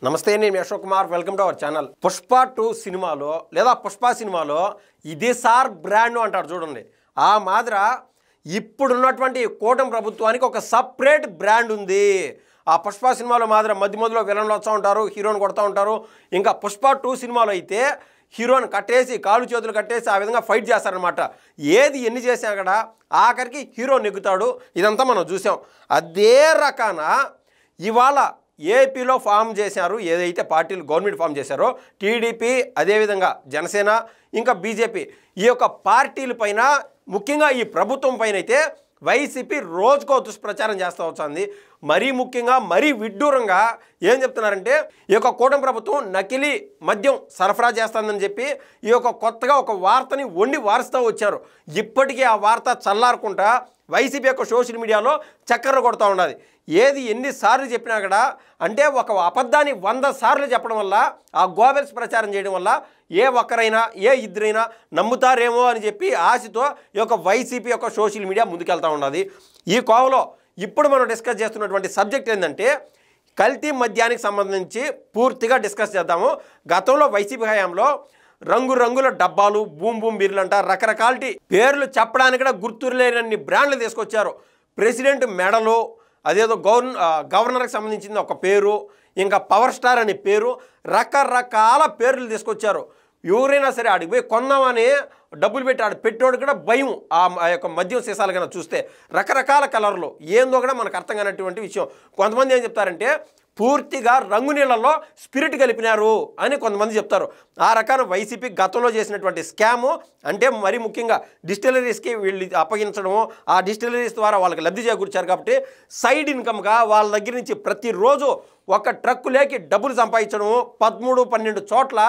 నమస్తే, నేను Ashok Kumar. Welcome to our channel. Pushpa 2 సినిమాలో లేదా పుష్ప సినిమాలో ఇది సార్ బ్రాండ్ అంటారు చూడండి. ఆ మాదిర ఇప్పుడున్నటువంటి కూటమి ప్రభుత్వానికి ఒక సపరేట్ బ్రాండ్ ఉంది. ఆ పుష్ప సినిమాలో మాదిర మధ్యలో విలన్లు వస్తూ ఉంటారు, హీరోని కొడుతూ ఉంటారు. ఇంకా పుష్ప 2 సినిమాలో అయితే హీరోని కట్టేసి కాళ్ళు చేతులు కట్టేసి ఆ విధంగా ఫైట్ చేస్తారనమాట. ఏది ఎన్ని చేసినా కూడా ఆఖరికి హీరో నెగ్గుతాడు. ఇదంతా మనం చూసాం. అదే రకాన ఇవాళ ఏపీలో ఫామ్ చేశారు, ఏదైతే పార్టీలు గవర్నమెంట్ ఫామ్ చేశారో టీడీపీ, అదేవిధంగా జనసేన, ఇంకా బీజేపీ, ఈ యొక్క పార్టీల పైన ముఖ్యంగా ఈ ప్రభుత్వం పైన అయితే వైసీపీ రోజుకో దుష్ప్రచారం చేస్తూ వచ్చింది. మరీ ముఖ్యంగా మరీ విడ్డూరంగా ఏం చెప్తున్నారంటే ఈ యొక్క కూటమి ప్రభుత్వం నకిలీ మద్యం సరఫరా చేస్తుందని చెప్పి ఈ యొక్క కొత్తగా ఒక వార్తని వండి వారుస్తూ వచ్చారు. ఇప్పటికీ ఆ వార్త చల్లారకుండా వైసీపీ యొక్క సోషల్ మీడియాలో చక్కర్లు కొడుతూ ఉన్నది. ఏది ఎన్నిసార్లు చెప్పినా కూడా అంటే ఒక అబద్ధాన్ని 100 సార్లు చెప్పడం వల్ల, ఆ గోబెల్స్ ప్రచారం చేయడం వల్ల ఏ ఒక్కరైనా ఏ ఇద్దరైనా నమ్ముతారేమో అని చెప్పి ఆశతో ఈ యొక్క వైసీపీ యొక్క సోషల్ మీడియా ముందుకెళ్తూ ఉన్నది. ఈ కోవలో ఇప్పుడు మనం డిస్కస్ చేస్తున్నటువంటి సబ్జెక్ట్ ఏంటంటే కల్తీ మద్యానికి సంబంధించి పూర్తిగా డిస్కస్ చేద్దాము. గతంలో వైసీపీ హయాంలో రంగురంగుల డబ్బాలు, బూమ్ బూమ్ బీర్లు అంట, రకరకాల పేర్లు చెప్పడానికి కూడా గుర్తులేనన్ని బ్రాండ్లు తీసుకొచ్చారు. ప్రెసిడెంట్ మెడలు, అదేదో గవర్నర్కి సంబంధించింది ఒక పేరు, ఇంకా పవర్ స్టార్ అనే పేరు, రకరకాల పేర్లు తీసుకొచ్చారు. ఎవరైనా సరే ఆడికి పోయి కొందామని డబ్బులు పెట్టి ఆడు పెట్టోడు కూడా భయం. ఆ యొక్క మద్యం సీసాలు కన్నా చూస్తే రకరకాల కలర్లు ఏందో కూడా మనకు అర్థం కానటువంటి విషయం. కొంతమంది ఏం చెప్తారంటే పూర్తిగా రంగు నీళ్ళల్లో స్పిరిట్ కలిపినారు అని కొంతమంది చెప్తారు. ఆ రకాన వైసీపీ గతంలో చేసినటువంటి స్కాము అంటే మరీ ముఖ్యంగా డిస్టిలరీస్కి వీళ్ళు అప్పగించడము, ఆ డిస్టిలరీస్ ద్వారా వాళ్ళకి లబ్ధి చేకూర్చారు. కాబట్టి సైడ్ ఇన్కమ్గా వాళ్ళ దగ్గర నుంచి ప్రతిరోజు ఒక ట్రక్కులేకి డబ్బులు సంపాదించడము, 13-12 చోట్ల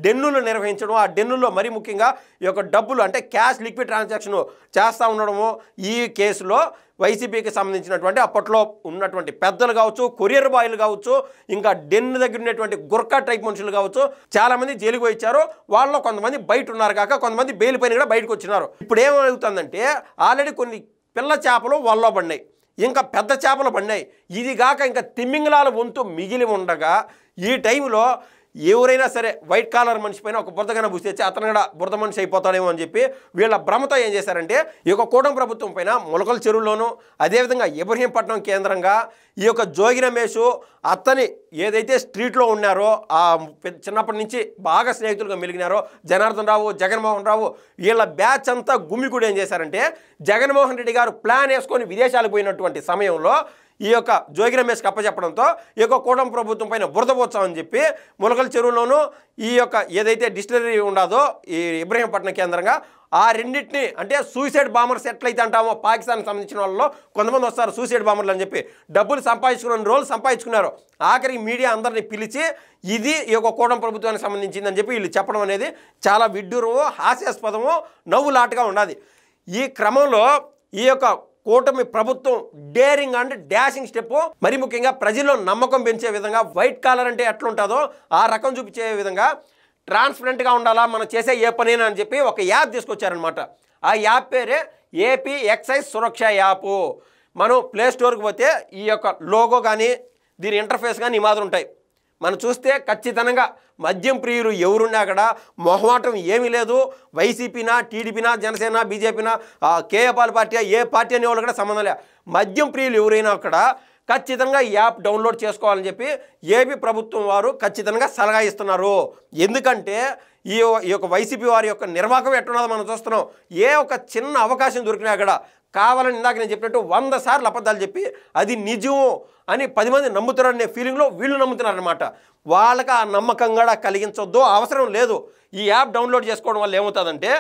డెన్నులు నిర్వహించడం, ఆ డెన్నుల్లో మరీ ముఖ్యంగా ఈ యొక్క డబ్బులు అంటే క్యాష్ లిక్విడ్ ట్రాన్సాక్షన్ చేస్తూ ఉండడము. ఈ కేసులో వైసీపీకి సంబంధించినటువంటి అప్పట్లో ఉన్నటువంటి పెద్దలు కావచ్చు, కొరియర్ బాయ్లు కావచ్చు, ఇంకా డెన్ను దగ్గర ఉన్నటువంటి గుర్కా టైప్ మనుషులు కావచ్చు, చాలామంది జైలుకు వచ్చారు. వాళ్ళలో కొంతమంది బయట ఉన్నారు కాక కొంతమంది బెయిల్ పైన కూడా బయటకు వచ్చినారు. ఇప్పుడు ఏమవుతుందంటే ఆల్రెడీ కొన్ని పిల్ల చేపలు వాళ్ళలో పడినాయి, ఇంకా పెద్ద చేపలు పడినాయి. ఇది కాక ఇంకా తిమ్మింగలాల వంతు మిగిలి ఉండగా ఈ టైంలో ఎవరైనా సరే వైట్ కాలర్ మనిషి పైన ఒక బురదగానే పూసేసి అతను కూడా బురద మనిషి అయిపోతాడేమో అని చెప్పి వీళ్ళ భ్రమతో ఏం చేశారంటే ఈ యొక్క కూటమి ప్రభుత్వం పైన మొలకల చెరువులోను, అదేవిధంగా ఇబ్రహీంపట్నం కేంద్రంగా ఈ యొక్క జోగి రమేష్ అతని ఏదైతే స్ట్రీట్లో ఉన్నారో ఆ చిన్నప్పటి నుంచి బాగా స్నేహితులుగా మెలిగినారో జనార్దన్ రావు, జగన్మోహన్ రావు, వీళ్ళ బ్యాచ్ అంతా గుమ్మికూడి ఏం చేశారంటే జగన్మోహన్ రెడ్డి గారు ప్లాన్ వేసుకొని విదేశాలకు పోయినటువంటి సమయంలో ఈ యొక్క జోగి రమేష్కి అప్పచెప్పడంతో ఈ యొక్క కూటమి ప్రభుత్వం పైన బురద పోచామని చెప్పి మొలకల చెరువులోనూ ఈ యొక్క ఏదైతే డిస్టిలరీ ఉండదో ఈ ఇబ్రహీంపట్నం కేంద్రంగా ఆ రెండింటిని అంటే సూసైడ్ బాంబర్స్ ఎట్లయితే అంటామో పాకిస్తాన్కి సంబంధించిన వాళ్ళలో కొంతమంది వస్తారు సూసైడ్ బాంబర్లు అని చెప్పి డబ్బులు సంపాదించుకున్న రోజులు సంపాదించుకున్నారు. ఆఖరికి మీడియా అందరినీ పిలిచి ఇది ఈ యొక్క కూటమి ప్రభుత్వానికి సంబంధించిందని చెప్పి వీళ్ళు చెప్పడం అనేది చాలా విడ్డూరము, హాస్యాస్పదము, నవ్వులాటగా ఉన్నది. ఈ క్రమంలో ఈ యొక్క కూటమి ప్రభుత్వం డేరింగ్ అండ్ డాషింగ్ స్టెప్, మరి ముఖ్యంగా ప్రజల్లో నమ్మకం పెంచే విధంగా వైట్ కాలర్ అంటే ఎట్లుంటుందో ఆ రకం చూపించే విధంగా ట్రాన్స్పరెంట్గా ఉండాలా మనం చేసే ఏ పనేనా అని చెప్పి ఒక యాప్ తీసుకొచ్చారనమాట. ఆ యాప్ పేరే ఏపీ ఎక్సైజ్ సురక్ష యాప్. మనం ప్లే స్టోర్కి పోతే ఈ యొక్క లోగో కానీ దీని ఇంటర్ఫేస్ కానీ ఈ మాదిరి ఉంటాయి. మనం చూస్తే ఖచ్చితంగా మద్యం ప్రియులు ఎవరున్నా కూడా మొహమాటం ఏమీ లేదు. వైసీపీనా, టీడీపీనా, జనసేన, బీజేపీనా, కేఏపాల్ పార్టీ, ఏ పార్టీ అనే వాళ్ళు కూడా సంబంధం లేదు. మద్యం ప్రియులు ఎవరైనా అక్కడ ఖచ్చితంగా ఈ యాప్ డౌన్లోడ్ చేసుకోవాలని చెప్పి ఏపీ ప్రభుత్వం వారు ఖచ్చితంగా సలహా ఇస్తున్నారు. ఎందుకంటే ఈ యొక్క వైసీపీ వారి యొక్క నిర్వాహకం ఎట్టున్నదో మనం చూస్తున్నాం. ఏ ఒక చిన్న అవకాశం దొరికినా కూడా కావాలని ఇందాక నేను చెప్పినట్టు 100 సార్లు అబద్ధాలు చెప్పి అది నిజం అని 10 మంది నమ్ముతారనే ఫీలింగ్లో వీళ్ళు నమ్ముతున్నారనమాట. వాళ్ళకి ఆ నమ్మకం కూడా కలిగించొద్దు, అవసరం లేదు. ఈ యాప్ డౌన్లోడ్ చేసుకోవడం వల్ల ఏమవుతుందంటే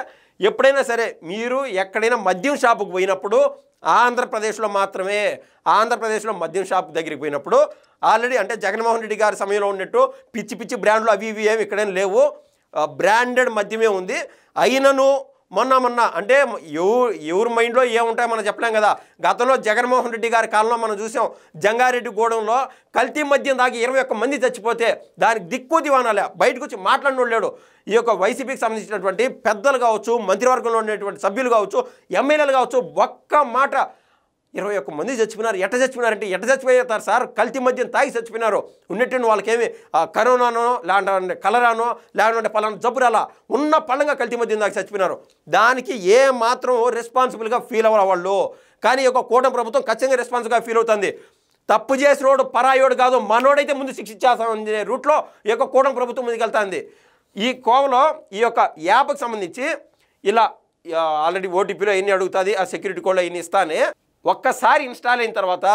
ఎప్పుడైనా సరే మీరు ఎక్కడైనా మద్యం షాపుకు పోయినప్పుడు ఆంధ్రప్రదేశ్లో మాత్రమే, ఆంధ్రప్రదేశ్లో మద్యం షాప్ దగ్గరికి పోయినప్పుడు ఆల్రెడీ అంటే జగన్మోహన్ రెడ్డి గారి సమయంలో ఉన్నట్టు పిచ్చి పిచ్చి బ్రాండ్లు అవి ఇవి ఏమి ఇక్కడేం లేవు. బ్రాండెడ్ మద్యమే ఉంది. అయినను మొన్న అంటే ఎవరి మైండ్లో ఏముంటాయో మనం చెప్పలేం కదా. గతంలో జగన్మోహన్ రెడ్డి గారి కాలంలో మనం చూసాం జంగారెడ్డి గూడెంలో కల్తీ మద్యం దాగి 21 మంది చచ్చిపోతే దానికి దిక్కు దివానాలే, బయటకు వచ్చి మాట్లాడినోడు లేడు. ఈ యొక్క వైసీపీకి సంబంధించినటువంటి పెద్దలు కావచ్చు, మంత్రివర్గంలో ఉండేటువంటి సభ్యులు కావచ్చు, ఎమ్మెల్యేలు కావచ్చు, ఒక్క మాట 21 మంది చచ్చిపోయినారు. ఎట్ట చచ్చిపోయినారంటే ఎట్ట చచ్చిపోయారు సార్? కల్తీ మద్యం తాగి చచ్చిపోయినారు. ఉన్నట్టు వాళ్ళకేమి కరోనానో లేదంటే కలరానో లేదంటే పలానా జబ్బు రాలా, ఉన్న పళ్ళంగా కల్తీ మద్యం తాగి చచ్చిపోయినారు. దానికి ఏ మాత్రం రెస్పాన్సిబుల్గా ఫీల్ అవ్వాలి వాళ్ళు. కానీ ఈ యొక్క కూటమి ప్రభుత్వం ఖచ్చితంగా రెస్పాన్సిబుల్గా ఫీల్ అవుతుంది. తప్పు చేసినోడు పరాయోడు కాదు, మనోడైతే ముందు శిక్షించాల్సిన రూట్లో ఈ యొక్క కూటమి ప్రభుత్వం ముందుకెళ్తుంది. ఈ కోవలో ఈ యొక్క యాప్కి సంబంధించి ఇలా ఆల్రెడీ ఓటీపీలో ఎన్ని అడుగుతుంది, ఆ సెక్యూరిటీ కోడ్లో ఎన్ని ఇస్తానే ఒక్కసారి ఇన్స్టాల్ అయిన తర్వాత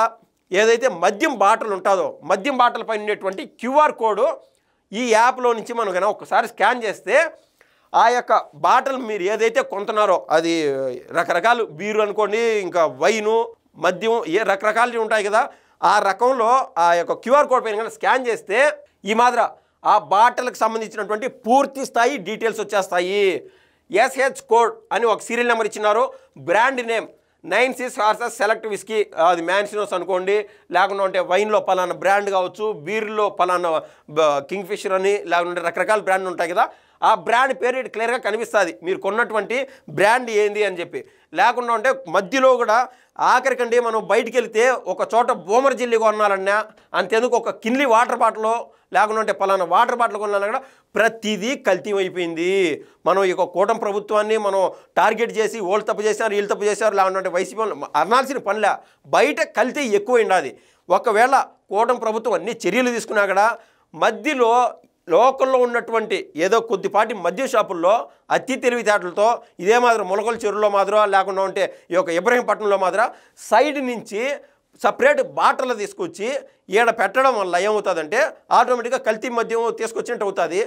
ఏదైతే మద్యం బాటిల్ ఉంటుందో మద్యం బాటిల్ పైన ఉండేటువంటి క్యూఆర్ కోడ్ ఈ యాప్లో నుంచి మనం కనుక ఒక్కసారి స్కాన్ చేస్తే ఆ యొక్క బాటిల్ మీరు ఏదైతే కొంటున్నారో అది రకరకాలు బీరు అనుకోండి, ఇంకా వైను, మద్యం, రకరకాలు ఉంటాయి కదా, ఆ రకంలో ఆ యొక్క క్యూఆర్ కోడ్ పైన కనుక స్కాన్ చేస్తే ఈ మాదిరి ఆ బాటిల్కి సంబంధించినటువంటి పూర్తి స్థాయి డీటెయిల్స్ వచ్చేస్తాయి. ఎస్హెచ్ కోడ్ అని ఒక సీరియల్ నెంబర్ ఇచ్చినారు, brand name 96 horses select whisky, అది మ్యాన్సినోస్ అనుకోండి, లేకుండా ఉంటే వైన్లో పలానా బ్రాండ్ కావచ్చు, బీర్లో పలానా కింగ్ ఫిషర్ అని, లేకుంటే రకరకాల బ్రాండ్ ఉంటాయి కదా, ఆ బ్రాండ్ పేరు ఇటు క్లియర్గా కనిపిస్తుంది మీరు కొన్నటువంటి బ్రాండ్ ఏంది అని చెప్పి. లేకుండా ఉంటే మధ్యలో కూడా ఆఖరికండి మనం బయటికి వెళితే ఒక చోట బోమర్ జిల్లి కొనాలన్నా అంతేందుకు ఒక కిన్లీ వాటర్ బాటిల్ లేకుండా ఉంటే పలానా వాటర్ బాటిల్ కొనాలన్నా కూడా ప్రతిదీ కల్తీ అయిపోయింది. మనం ఈ కూటమి ప్రభుత్వాన్ని మనం టార్గెట్ చేసి వాళ్ళు తప్పు చేశారు వీళ్ళు తప్పు చేశారు లేకుంటే వైసీపీ అనాల్సిన పనిలే, బయట కల్తీ ఎక్కువ ఉండాలి. ఒకవేళ కూటమి ప్రభుత్వం అన్ని చర్యలు తీసుకున్నా కూడా మధ్యలో లోకల్లో ఉన్నటువంటి ఏదో కొద్దిపాటి మద్య షాపుల్లో అతి తెలివితేటలతో ఇదే మాదిరి ములకల చెరువులో మాదిరో లేకుండా ఉంటే ఈ యొక్క ఇబ్రహీంపట్నంలో మాదిర సైడ్ నుంచి సపరేట్ బాటలు తీసుకొచ్చి ఈడ పెట్టడం వల్ల ఏమవుతుందంటే ఆటోమేటిక్గా కల్తీ మద్యం తీసుకొచ్చినట్టు అవుతుంది.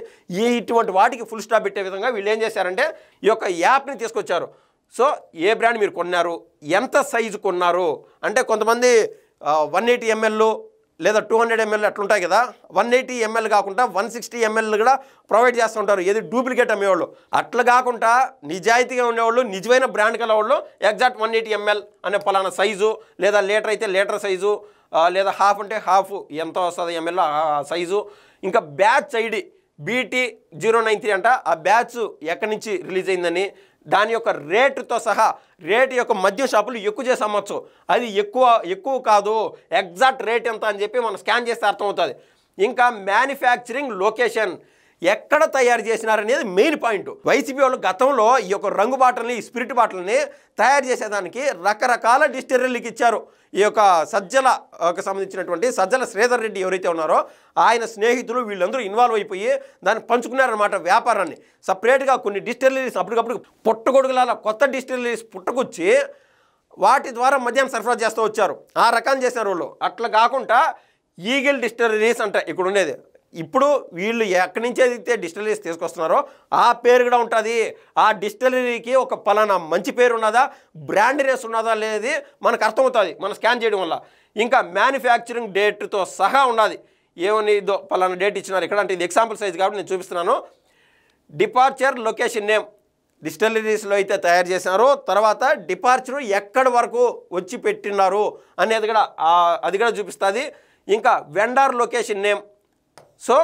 ఇటువంటి వాటికి ఫుల్ స్టాప్ పెట్టే విధంగా వీళ్ళు ఏం చేశారంటే ఈ యొక్క యాప్ని తీసుకొచ్చారు. సో ఏ బ్రాండ్ మీరు కొన్నారు, ఎంత సైజు కొన్నారు అంటే కొంతమంది 180 ml లేదా 200 ml అట్లుంటాయి కదా, 180 ml కాకుండా 160 ml కూడా ప్రొవైడ్ చేస్తూ ఉంటారు, ఏది డూప్లికేట్ అమ్మేవాళ్ళు. అట్లా కాకుండా నిజాయితీగా ఉండేవాళ్ళు నిజమైన బ్రాండ్ కల వాళ్ళు ఎగ్జాక్ట్ 180 ml అనే పలానా సైజు, లేదా లీటర్ అయితే లీటర్ సైజు, లేదా హాఫ్ అంటే హాఫ్ ఎంత వస్తుంది ఎంఎల్ సైజు, ఇంకా బ్యాచ్ ఐడి BT093 అంట, ఆ బ్యాచ్ ఎక్కడి నుంచి రిలీజ్ అయిందని, దాని యొక్క రేటుతో సహా రేటు యొక్క మద్యం షాపులు ఎక్కువ చేసి అమ్మచ్చు, అది ఎక్కువ కాదు ఎగ్జాక్ట్ రేట్ ఎంత అని చెప్పి మనం స్కాన్ చేస్తే అర్థమవుతుంది. ఇంకా మ్యానుఫ్యాక్చరింగ్ లొకేషన్ ఎక్కడ తయారు చేసినారనేది మెయిన్ పాయింట్. వైసీపీ వాళ్ళు గతంలో ఈ యొక్క రంగు బాటల్ని స్పిరిట్ బాటల్ని తయారు చేసేదానికి రకరకాల డిస్టిలరీలకు ఇచ్చారు. ఈ యొక్క సజ్జలకు సంబంధించినటువంటి సజ్జల శ్రీధర్ రెడ్డి ఎవరైతే ఉన్నారో ఆయన స్నేహితులు వీళ్ళందరూ ఇన్వాల్వ్ అయిపోయి దాన్ని పంచుకున్నారనమాట వ్యాపారాన్ని. సపరేట్గా కొన్ని డిస్టిలరీస్ అప్పటికప్పుడు పుట్టగొడుగుల కొత్త డిస్టిలరీస్ పుట్టకొచ్చి వాటి ద్వారా మద్యం సరఫరా చేస్తూ వచ్చారు. ఆ రకం చేశారు వాళ్ళు. అట్లా కాకుండా ఈగిల్ డిస్టిలరీస్ అంటే ఇక్కడ ఉండేది. ఇప్పుడు వీళ్ళు ఎక్కడి నుంచి అయితే డిస్టిలరీస్ తీసుకొస్తున్నారో ఆ పేరు కూడా ఉంటుంది. ఆ డిస్టిలరీకి ఒక పలానా మంచి పేరు ఉన్నదా, బ్రాండ్నెస్ ఉన్నదా అనేది మనకు అర్థమవుతుంది మనం స్కాన్ చేయడం వల్ల. ఇంకా మ్యానుఫ్యాక్చరింగ్ డేట్తో సహా ఉన్నది. ఏమని పలానా డేట్ ఇచ్చినారు ఇక్కడ అంటే ఇది ఎగ్జాంపుల్ సైజ్ కాబట్టి నేను చూపిస్తున్నాను. డిపార్చర్ లొకేషన్ నేమ్ డిస్టిలరీస్లో అయితే తయారు చేసినారు, తర్వాత డిపార్చర్ ఎక్కడి వరకు వచ్చి పెట్టినారు అనేది కూడా అది కూడా చూపిస్తుంది. ఇంకా వెండర్ లొకేషన్ నేమ్. సో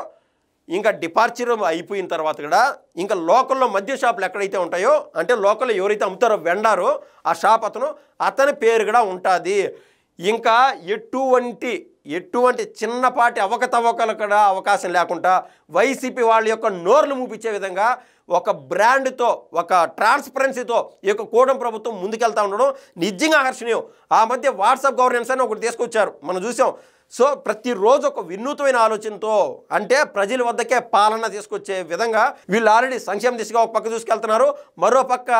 ఇంకా డిపార్చర్ అయిపోయిన తర్వాత కూడా ఇంకా లోకల్లో మద్య షాపులు ఎక్కడైతే ఉంటాయో అంటే లోకల్లో ఎవరైతే అమ్ముతారో వెండారో ఆ షాప్ అతని పేరు కూడా ఉంటుంది. ఇంకా ఎటువంటి చిన్నపాటి అవకతవకలు కూడా అవకాశం లేకుండా వైసీపీ వాళ్ళ యొక్క నోర్లు మూపించే విధంగా ఒక బ్రాండ్తో ఒక ట్రాన్స్పరెన్సీతో ఈ యొక్క కూటమి ప్రభుత్వం ముందుకెళ్తా ఉండడం నిజంగా ఆకర్షణీయం. ఆ మధ్య వాట్సాప్ గవర్నెన్స్ అని ఒకటి తీసుకొచ్చారు, మనం చూసాం. సో ప్రతిరోజు ఒక వినూత్నమైన ఆలోచనతో అంటే ప్రజల వద్దకే పాలన తీసుకొచ్చే విధంగా వీళ్ళు ఆల్రెడీ సంక్షేమ దిశగా ఒక పక్క చూసుకెళ్తున్నారు, మరో పక్క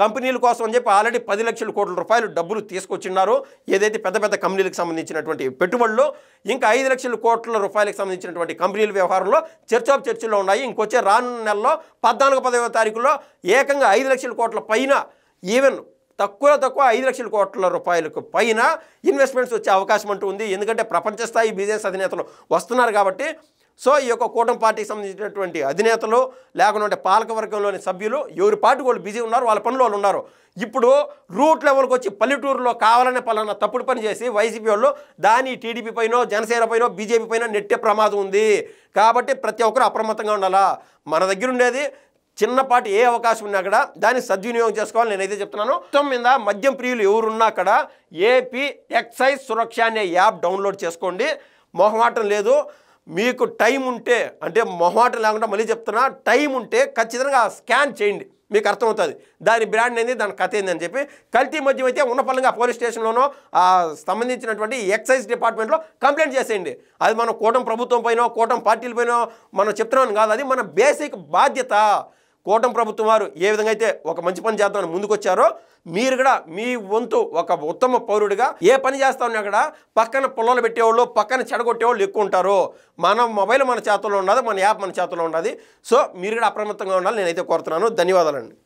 కంపెనీల కోసం అని చెప్పి ఆల్రెడీ 10 లక్షల కోట్ల రూపాయలు డబ్బులు తీసుకొచ్చిన్నారు. ఏదైతే పెద్ద పెద్ద కంపెనీలకు సంబంధించినటువంటి పెట్టుబడులు ఇంకా 5 లక్షల కోట్ల రూపాయలకు సంబంధించినటువంటి కంపెనీల వ్యవహారంలో చర్చలో ఉన్నాయి. ఇంకొచ్చే రానున్న నెలలో 14-15వ తారీఖులో ఏకంగా 5 లక్షల కోట్ల పైన ఈవెన్ తక్కువ 5 లక్షల కోట్ల రూపాయలకు పైన ఇన్వెస్ట్మెంట్స్ వచ్చే అవకాశం అంటూ ఉంది. ఎందుకంటే ప్రపంచ స్థాయి బిజినెస్ అధినేతలు వస్తున్నారు కాబట్టి. సో ఈ యొక్క కూటమి పార్టీకి సంబంధించినటువంటి అధినేతలు లేకుంటే పాలకవర్గంలోని సభ్యులు ఎవరి పార్టీ వాళ్ళు బిజీ ఉన్నారు, వాళ్ళ పనులు వాళ్ళు ఉన్నారు. ఇప్పుడు రూట్ లెవెల్కి వచ్చి పల్లెటూరులో కావాలనే పలానా తప్పుడు పని చేసి వైసీపీ వాళ్ళు దాని టీడీపీ పైనో జనసేన పైనో బీజేపీ పైన నెట్టే ప్రమాదం ఉంది. కాబట్టి ప్రతి ఒక్కరు అప్రమత్తంగా ఉండాలా. మన దగ్గర ఉండేది చిన్నపాటి ఏ అవకాశం ఉన్నా అక్కడ దాన్ని సద్వినియోగం చేసుకోవాలి నేనైతే చెప్తున్నాను. మొత్తం మీద మద్యం ప్రియులు ఎవరున్నా అక్కడ ఏపీ ఎక్సైజ్ సురక్ష అనే యాప్ డౌన్లోడ్ చేసుకోండి. మొహమాటం లేదు. మీకు టైం ఉంటే, అంటే మొహమాటం లేకుండా మళ్ళీ చెప్తున్నా, టైం ఉంటే ఖచ్చితంగా స్కాన్ చేయండి, మీకు అర్థమవుతుంది దాని బ్రాండ్ ఏంది, దాని కథ ఏంది అని చెప్పి. కల్తీ మద్యం అయితే ఉన్న పరంగా పోలీస్ స్టేషన్లోనో సంబంధించినటువంటి ఎక్సైజ్ డిపార్ట్మెంట్లో కంప్లైంట్ చేసేయండి. అది మన కూటమి ప్రభుత్వం పైన, కూటమి పార్టీల పైన మనం చెప్తున్నాను కాదు, అది మన బేసిక్ బాధ్యత. కూటమి ప్రభుత్వం వారు ఏ విధంగా అయితే ఒక మంచి పని చేద్దామని ముందుకొచ్చారో, మీరు కూడా మీ వంతు ఒక ఉత్తమ పౌరుడిగా ఏ పని చేస్తా ఉన్నా కూడా పక్కన పొలాలు పెట్టేవాళ్ళు, పక్కన చెడగొట్టేవాళ్ళు ఎక్కువ ఉంటారు. మన మొబైల్ మన చేతుల్లో ఉన్నది, మన యాప్ మన చేతుల్లో ఉన్నది. సో మీరు కూడా అప్రమత్తంగా ఉండాలి నేనైతే కోరుతున్నాను. ధన్యవాదాలండి.